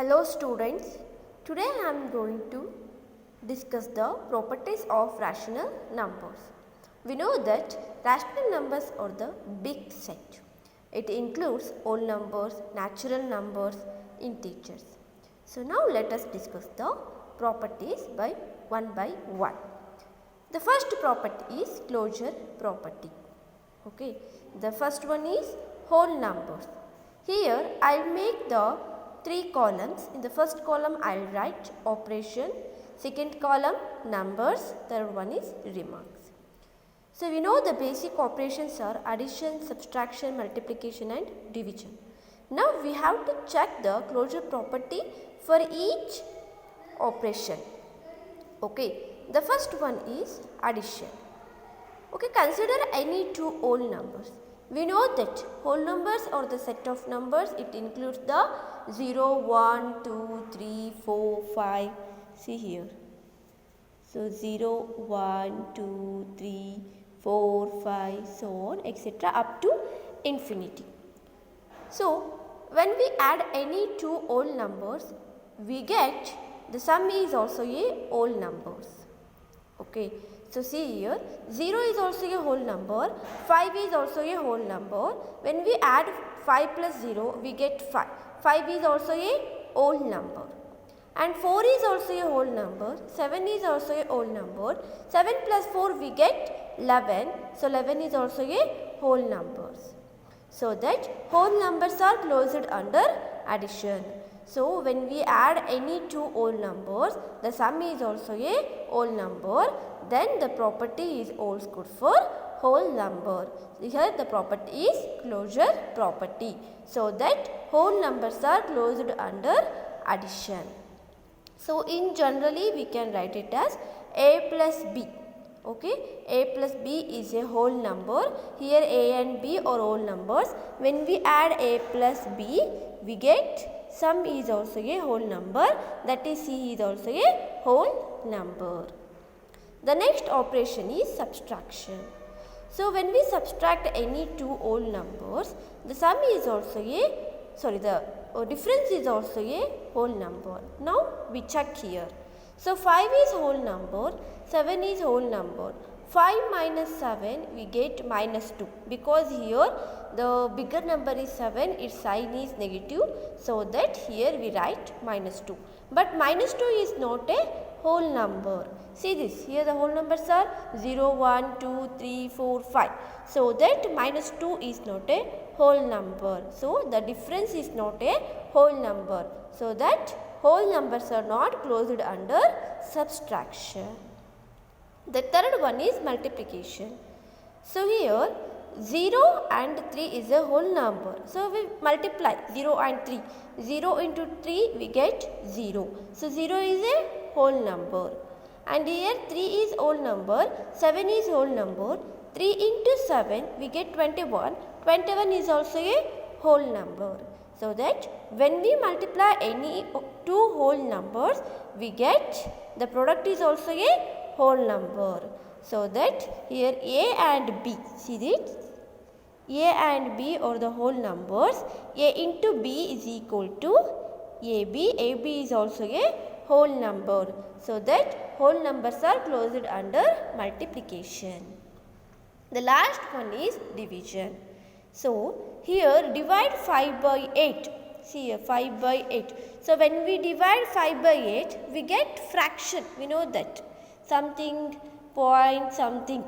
Hello students, today I am going to discuss the properties of rational numbers. We know that rational numbers are the big set. It includes whole numbers, natural numbers, integers. So now let us discuss the properties one by one. The first property is closure property. Okay, the first one is whole numbers. Here I will make the three columns. In the first column I will write operation, second column numbers, third one is remarks. So we know the basic operations are addition, subtraction, multiplication and division. Now we have to check the closure property for each operation. Okay, the first one is addition. Okay, consider any two whole numbers. We know that whole numbers are the set of numbers. It includes the 0, 1, 2, 3, 4, 5. See here. So 0, 1, 2, 3, 4, 5, so on, etc. up to infinity. So when we add any two whole numbers, we get the sum is also a whole numbers. Okay. So see here, 0 is also a whole number, 5 is also a whole number. When we add 5 plus 0, we get 5. 5 is also a whole number. And 4 is also a whole number, 7 is also a whole number. 7 plus 4 we get 11. So 11 is also a whole numbers. So that whole numbers are closed under addition. So when we add any two whole numbers, the sum is also a whole number. Then the property is holds good for whole number. Here the property is closure property. So that whole numbers are closed under addition. So in generally we can write it as a plus b. Okay, a plus b is a whole number. Here a and b are whole numbers. When we add a plus b, we get sum is also a whole number. That is c is also a whole number. The next operation is subtraction. So when we subtract any two whole numbers, the sum is also the difference is also a whole number. Now we check here. So 5 is whole number, 7 is whole number. 5 minus 7 we get minus 2, because here the bigger number is 7, its sign is negative, so that here we write minus 2. But minus 2 is not a whole number. See this, here the whole numbers are 0, 1, 2, 3, 4, 5. So that minus 2 is not a whole number. So the difference is not a whole number. So that whole numbers are not closed under subtraction. The third one is multiplication. So here 0 and 3 is a whole number. So we multiply 0 and 3. 0 into 3 we get 0. So 0 is a whole number. And here 3 is whole number, 7 is whole number. 3 into 7 we get 21. 21 is also a whole number. So that when we multiply any two whole numbers, we get the product is also a whole number. So that here a and b, see this, a and b are the whole numbers. A into b is equal to ab. Ab is also a whole number. So that whole numbers are closed under multiplication. The last one is division. So here divide 5 by 8. See here 5 by 8. So when we divide 5 by 8, we get fraction. We know that. Something, point something.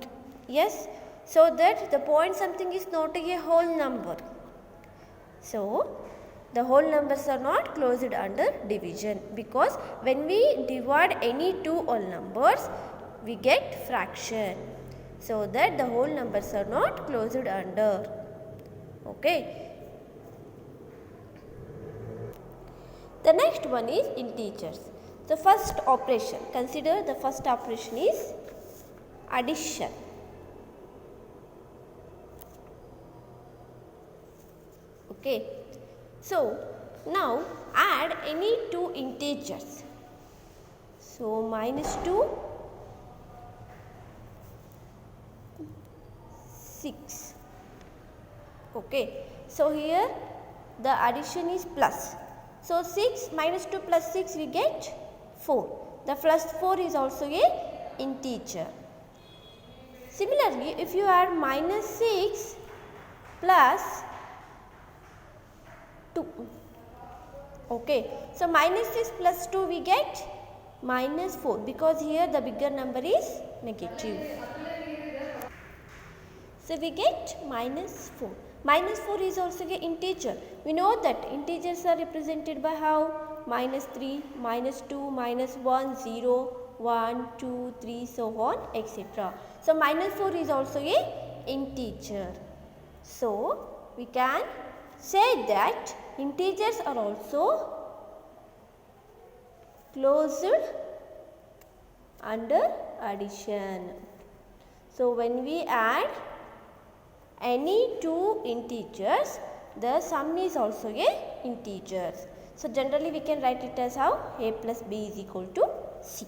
Yes. So that the point something is not a whole number. So the whole numbers are not closed under division, because when we divide any two whole numbers, we get fraction. So that the whole numbers are not closed under. Okay. The next one is integers. The first operation, consider the first operation is addition. Okay. So now add any two integers. So minus 2, 6. Okay. So here the addition is plus. So 6 minus 2 plus 6 we get 4. The plus 4 is also a integer. Similarly, if you add minus 6 plus 2. Okay, so minus 6 plus 2 we get minus 4 because here the bigger number is negative. So we get minus 4. Minus 4 is also an integer. We know that integers are represented by how? Minus 3, minus 2, minus 1, 0, 1, 2, 3, so on, etc. So minus 4 is also an integer. So we can say that integers are also closed under addition. So when we add any two integers, the sum is also a integers. So generally we can write it as how? A plus B is equal to C.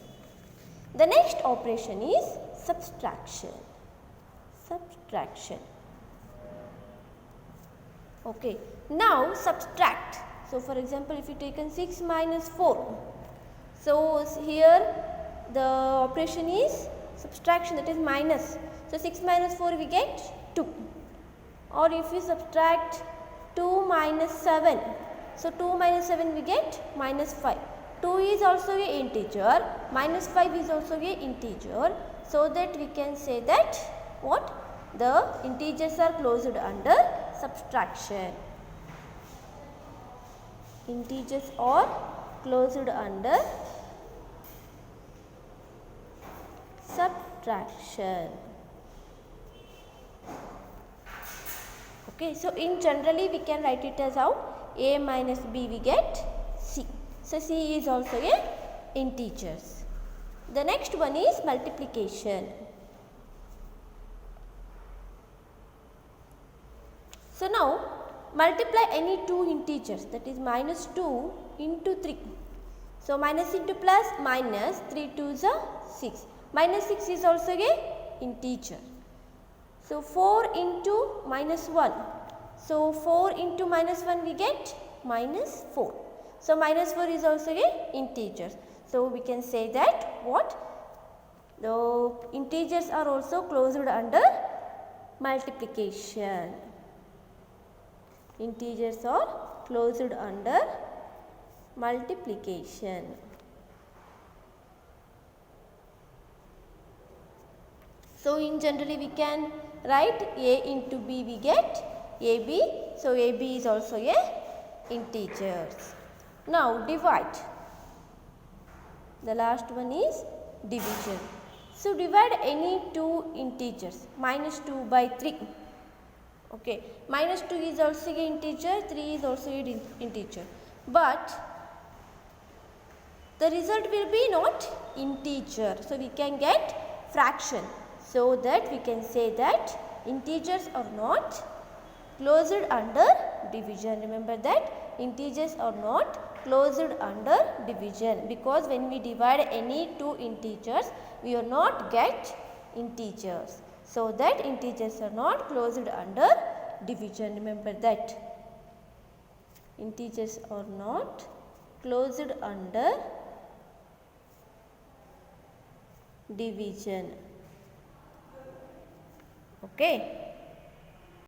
The next operation is subtraction. Subtraction. Okay. Now subtract. So for example, if you taken 6 minus 4. So here the operation is subtraction, that is minus. So 6 minus 4 we get 2. Or if we subtract 2 minus 7. So 2 minus 7 we get minus 5. 2 is also an integer. Minus 5 is also an integer. So that we can say that what? The integers are closed under subtraction. Integers are closed under subtraction. Okay, so in generally we can write it as how? A minus B we get C. So C is also a integers. The next one is multiplication. So now multiply any two integers, that is minus 2 into 3. So minus into plus, minus 3 2s are 6. Minus 6 is also a integer. So 4 into minus 1. So 4 into minus 1 we get minus 4. So minus 4 is also a integer. So we can say that what? The integers are also closed under multiplication. Integers are closed under multiplication. So in generally we can write A into B we get AB. So AB is also a integers. Now divide. The last one is division. So divide any two integers, minus 2 by 3. Okay, minus 2 is also an integer, 3 is also an integer. But the result will be not integer. So we can get fraction. So that we can say that integers are not closed under division. Remember that integers are not closed under division, because when we divide any two integers, we will not get integers. So that integers are not closed under division. Remember that integers are not closed under division. Okay.